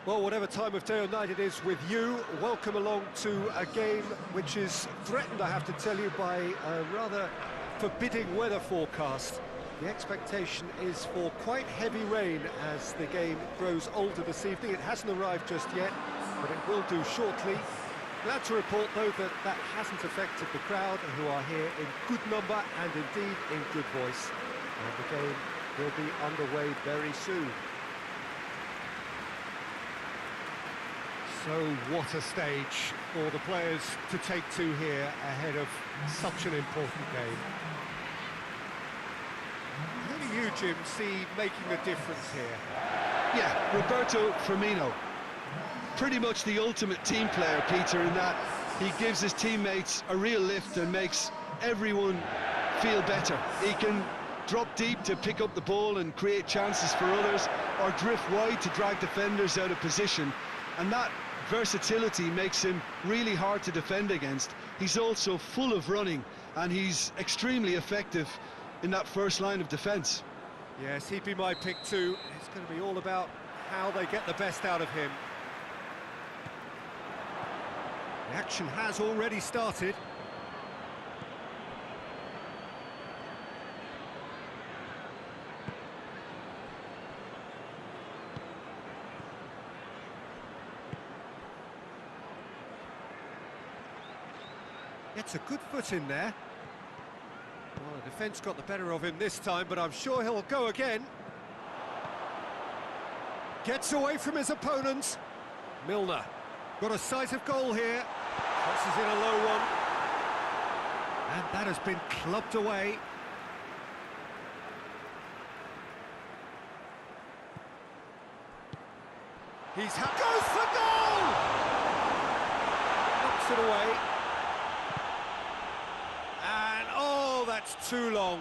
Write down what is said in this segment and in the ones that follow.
Well, whatever time of day or night it is with you, welcome along to a game which is threatened, I have to tell you, by a rather forbidding weather forecast. The expectation is for quite heavy rain as the game grows older this evening. It hasn't arrived just yet, but it will do shortly. Glad to report, though, that that hasn't affected the crowd, who are here in good number and indeed in good voice. And the game will be underway very soon. So what a stage for the players to take to here ahead of such an important game. How do you, Jim, see making a difference here? Yeah, Roberto Firmino. Pretty much the ultimate team player, Peter, in that he gives his teammates a real lift and makes everyone feel better. He can drop deep to pick up the ball and create chances for others, or drift wide to drag defenders out of position, and that versatility makes him really hard to defend against. He's also full of running, and he's extremely effective in that first line of defence. Yes, he'd be my pick too. It's going to be all about how they get the best out of him. The action has already started. Gets a good foot in there. Well, the defence got the better of him this time, but I'm sure he'll go again. Gets away from his opponents. Milner got a sight of goal here. Crosses in a low one. And that has been clubbed away. Goes for goal! Knocks it away. And, oh, that's too long.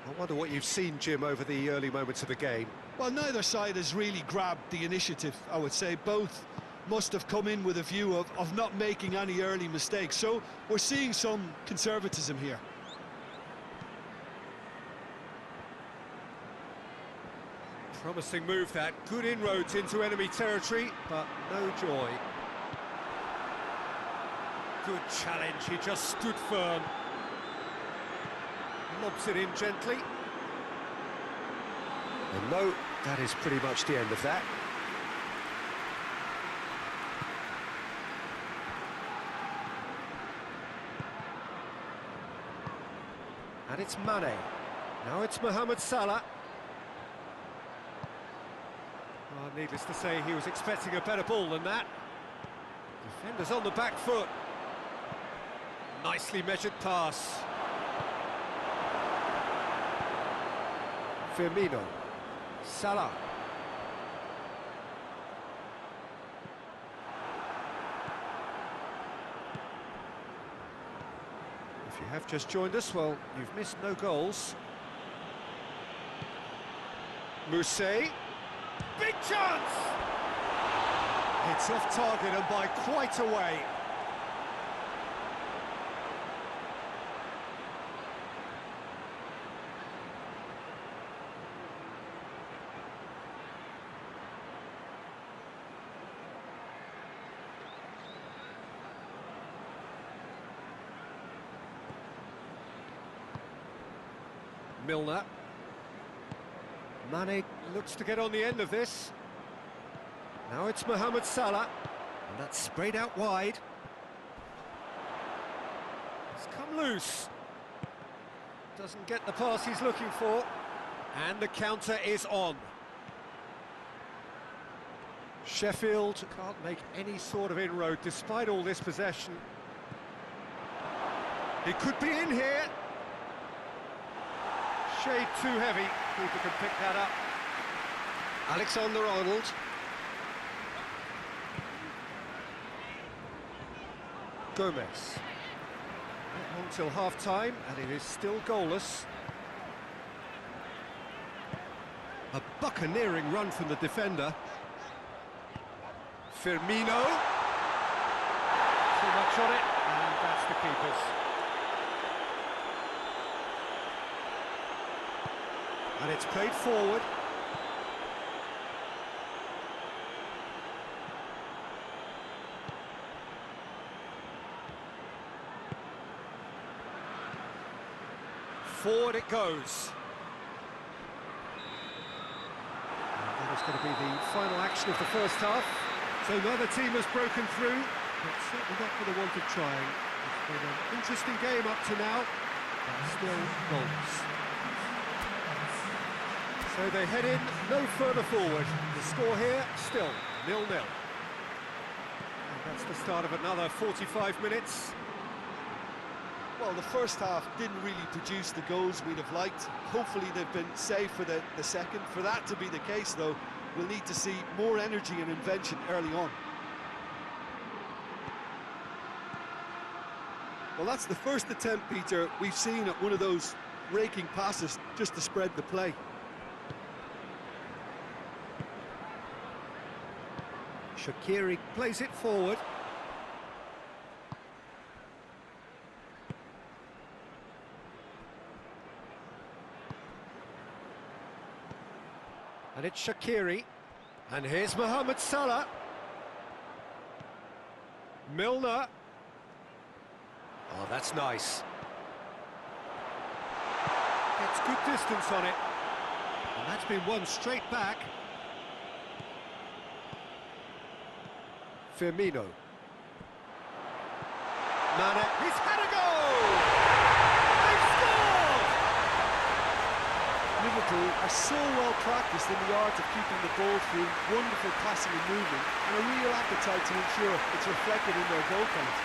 I wonder what you've seen, Jim, over the early moments of the game. Well, neither side has really grabbed the initiative, I would say. Both must have come in with a view of not making any early mistakes. So we're seeing some conservatism here. Promising move that, good inroads into enemy territory, but no joy. Good challenge, he just stood firm. Lobs it in gently. And no, that is pretty much the end of that. And it's Mane. Now it's Mohamed Salah. Well, needless to say, he was expecting a better ball than that. Defenders on the back foot. Nicely measured pass. Firmino. Salah. If you have just joined us, well, you've missed no goals. Mousset. Big chance! It's off target and by quite a way. Milner. Mane looks to get on the end of this. Now it's Mohamed Salah, and that's sprayed out wide. It's come loose. Doesn't get the pass he's looking for. And the counter is on. Sheffield can't make any sort of inroad despite all this possession. He could be in here. Shade too heavy. Keeper can pick that up. Alexander-Arnold. Gomez. On till half-time, and it is still goalless. A buccaneering run from the defender. Firmino. on it, and that's the keeper's. And it's played forward. Forward it goes. And that is going to be the final action of the first half. So neither team has broken through, but certainly not for the want of trying. It's been an interesting game up to now, but still goals. So they head in no further forward. The score here, still 0-0. And that's the start of another 45 minutes. Well, the first half didn't really produce the goals we'd have liked. Hopefully they've been saved for the second. For that to be the case, though, we'll need to see more energy and invention early on. Well, that's the first attempt, Peter, we've seen at one of those raking passes just to spread the play. Shaqiri plays it forward. And it's Shaqiri. And here's Mohamed Salah. Milner. Oh, that's nice. Gets good distance on it. And that's been won straight back. Firmino. Mane, he's had a goal! They've scored! Liverpool are so well practiced in the art of keeping the ball through wonderful passing and movement, and a real appetite to ensure it's reflected in their goal count.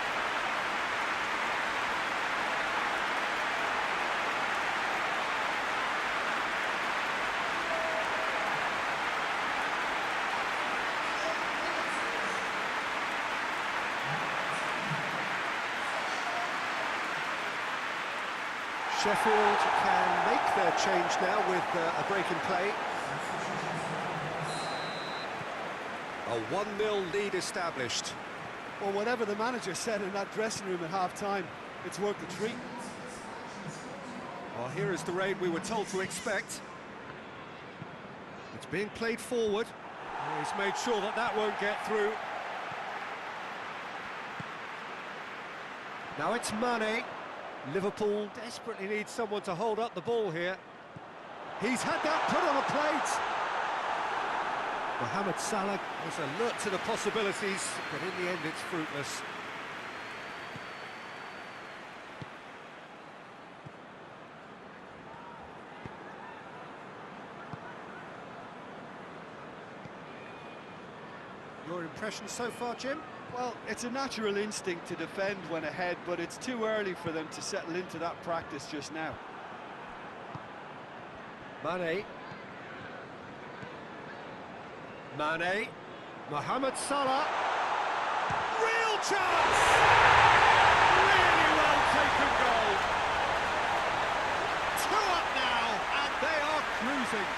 Sheffield can make their change now with a break in play. A 1-0 lead established. Well, whatever the manager said in that dressing room at half-time, it's worked a treat. Well, here is the raid we were told to expect. It's being played forward. Oh, he's made sure that that won't get through. Now it's Mane. Liverpool desperately needs someone to hold up the ball here. He's had that put on a plate. Mohamed Salah was alert to the possibilities, but in the end it's fruitless. Your impression so far, Jim? Well, it's a natural instinct to defend when ahead, but it's too early for them to settle into that practice just now. Mane. Mane. Mohamed Salah. Real chance! Really well taken goal. 2 up now, and they are cruising.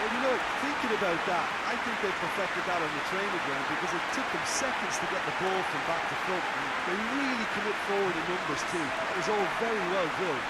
Well, you know, thinking about that, I think they perfected that on the training ground because it took them seconds to get the ball from back to front. And they really commit forward in numbers too. It was all very well drilled.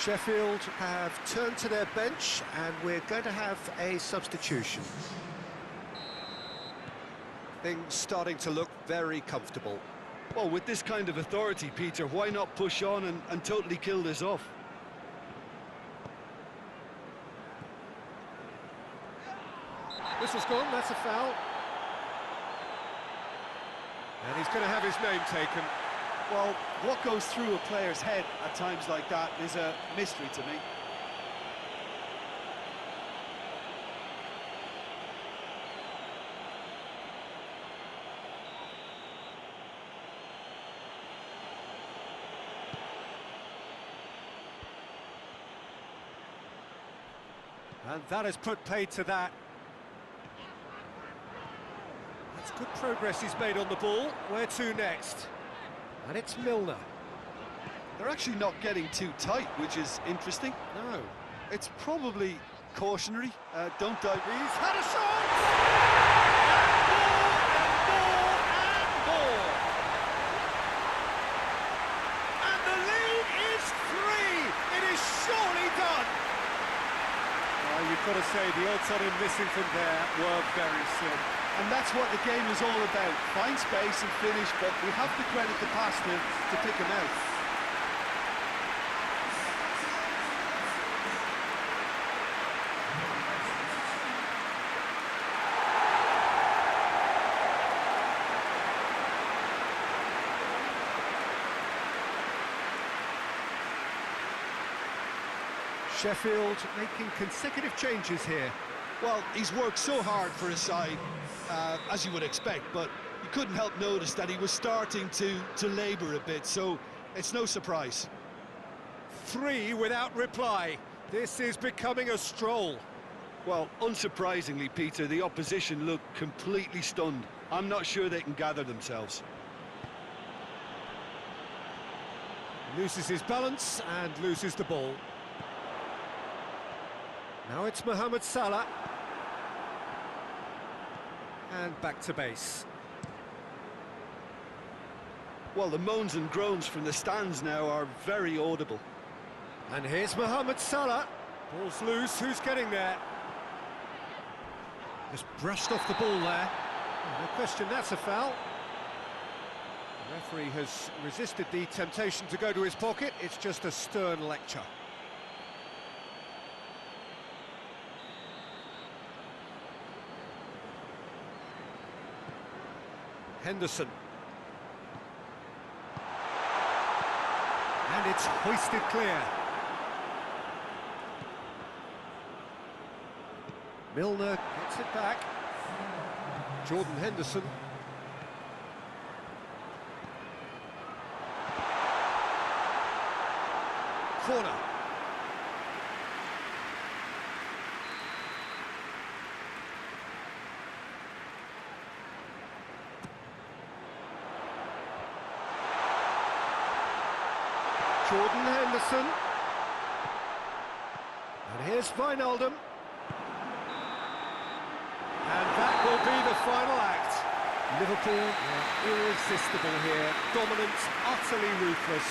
Sheffield have turned to their bench and we're going to have a substitution. Things starting to look very comfortable. Well, with this kind of authority, Peter, why not push on and totally kill this off? This has gone, that's a foul. And he's going to have his name taken. Well, what goes through a player's head at times like that is a mystery to me. And that has put paid to that. That's good progress he's made on the ball. Where to next? And it's Milner. They're actually not getting too tight, which is interesting. No. It's probably cautionary. Don't dive. He's had a shot! And more! And the lead is 3! It is surely done! Well, you've got to say the odds on him missing from there were very slim. And that's what the game is all about. Find space and finish, but we have to credit the pass to pick him out. Sheffield making consecutive changes here. Well, he's worked so hard for his side, as you would expect, but you couldn't help notice that he was starting to labour a bit, so it's no surprise. 3 without reply. This is becoming a stroll. Well, unsurprisingly, Peter, the opposition look completely stunned. I'm not sure they can gather themselves. Loses his balance and loses the ball. Now it's Mohamed Salah. And back to base. Well, the moans and groans from the stands now are very audible. And here's Mohamed Salah. Ball's loose, who's getting there? Just brushed off the ball there. No question, that's a foul. The referee has resisted the temptation to go to his pocket. It's just a stern lecture. Henderson. And it's hoisted clear. Milner gets it back. Jordan Henderson. Corner. Jordan Henderson. And here's Wijnaldum. And that will be the final act. Liverpool are irresistible here. Dominant, utterly ruthless.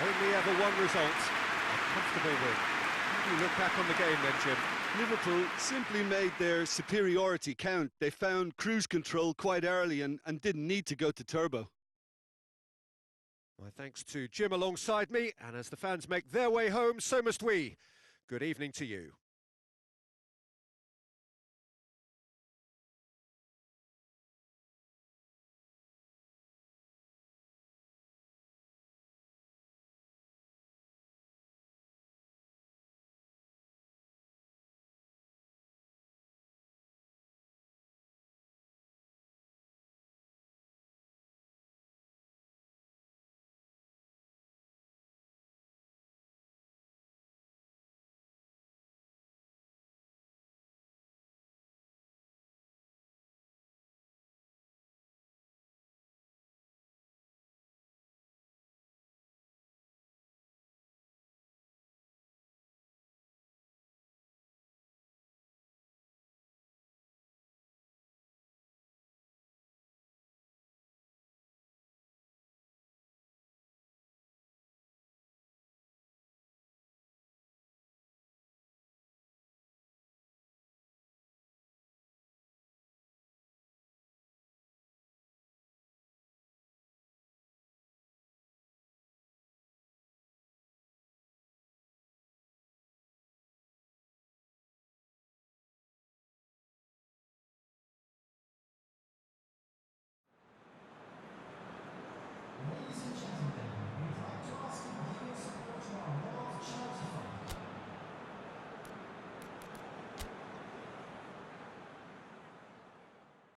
Only ever one result. A comfortable win. How do you look back on the game then, Jim? Liverpool simply made their superiority count. They found cruise control quite early and didn't need to go to turbo. My thanks to Jim alongside me, and as the fans make their way home, so must we. Good evening to you.